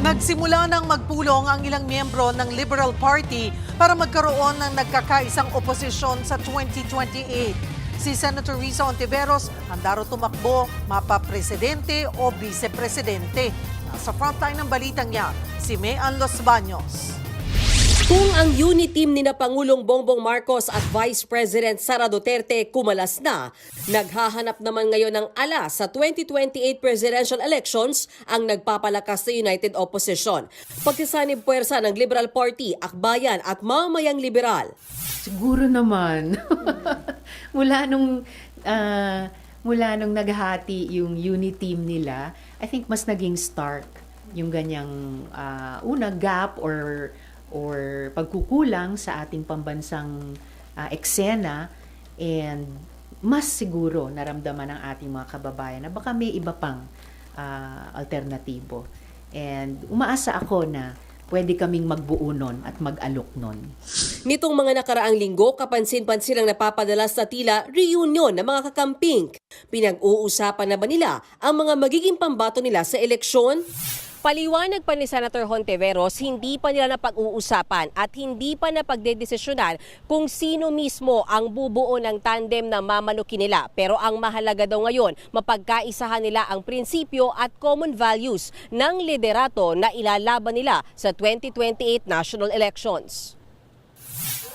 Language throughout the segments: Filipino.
Nagsimula ng magpulong ang ilang miyembro ng Liberal Party para magkaroon ng nagkakaisang oposisyon sa 2028. Si Senator Risa Hontiveros handa raw tumakbo mapapresidente o vice-presidente. Nasa frontline ng balitang niya, si Mayan Los Baños. Kung ang unit team ni na Pangulong Bongbong Marcos at Vice President Sara Duterte kumalas na, naghahanap naman ngayon ng ala sa 2028 presidential elections ang nagpapalakas sa United Opposition. Pagsasanib puwersa ng Liberal Party, Akbayan at Mamayang Liberal. Siguro naman. mula nung naghati yung unit team nila, I think mas naging stark yung ganyang gap or pagkukulang sa ating pambansang eksena, and mas siguro naramdaman ng ating mga kababayan na baka may iba pang alternatibo. And umaasa ako na pwede kaming magbuo nun at mag-alok nun. Nitong mga nakaraang linggo, kapansin-pansin ang napapadala sa tila reunion ng mga kakamping. Pinag-uusapan na ba nila ang mga magiging pambato nila sa eleksyon? Paliwanag pa ni Senator Hontiveros, hindi pa nila napag-uusapan at hindi pa napagdedesisyonan kung sino mismo ang bubuo ng tandem na mamanukin nila. Pero ang mahalaga daw ngayon, mapagkaisahan nila ang prinsipyo at common values ng liderato na ilalaban nila sa 2028 national elections.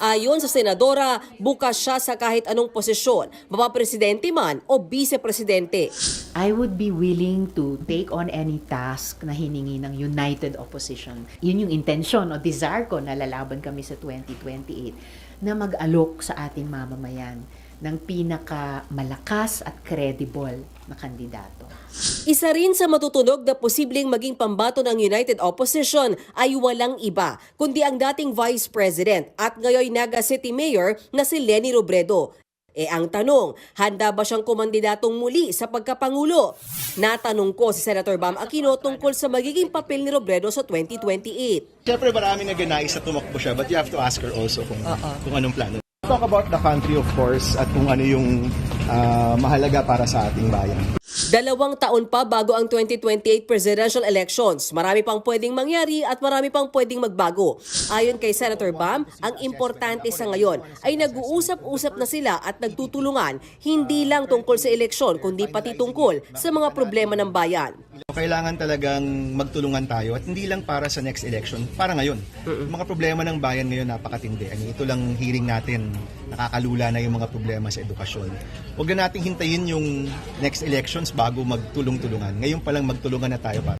Ayon sa senadora, bukas siya sa kahit anong posisyon, mapapresidente man o vice-presidente. I would be willing to take on any task na hiningi ng United Opposition. Yun yung intention o desire ko na lalaban kami sa 2028, na mag-alok sa ating mamamayan ng pinaka-malakas at credible na kandidato. Isa rin sa matutunog na posibleng maging pambato ng United Opposition ay walang iba, kundi ang dating Vice President at ngayon Naga City Mayor na si Leni Robredo. Ang tanong, handa ba siyang kumandidatong muli sa pagkapangulo? Natanong ko si Senator Bam Aquino tungkol sa magiging papel ni Robredo sa 2028. Siyempre maraming nagnanais na tumakbo siya, but you have to ask her also kung anong plano. Talk about the country, of course, at kung ano yung mahalaga para sa ating bayan. 2 taon pa bago ang 2028 presidential elections. Marami pang pwedeng mangyari at marami pang pwedeng magbago. Ayon kay Senator Bam, ang importante sa ngayon ay nag-uusap-usap na sila at nagtutulungan, hindi lang tungkol sa eleksyon kundi pati tungkol sa mga problema ng bayan. Kailangan talagang magtulungan tayo at hindi lang para sa next election, para ngayon. Yung mga problema ng bayan ngayon napakatindi. Ito lang hearing natin, nakakalula na yung mga problema sa edukasyon. Huwag na nating hintayin yung next elections bago magtulong-tulungan. Ngayon pa lang magtulungan na tayo para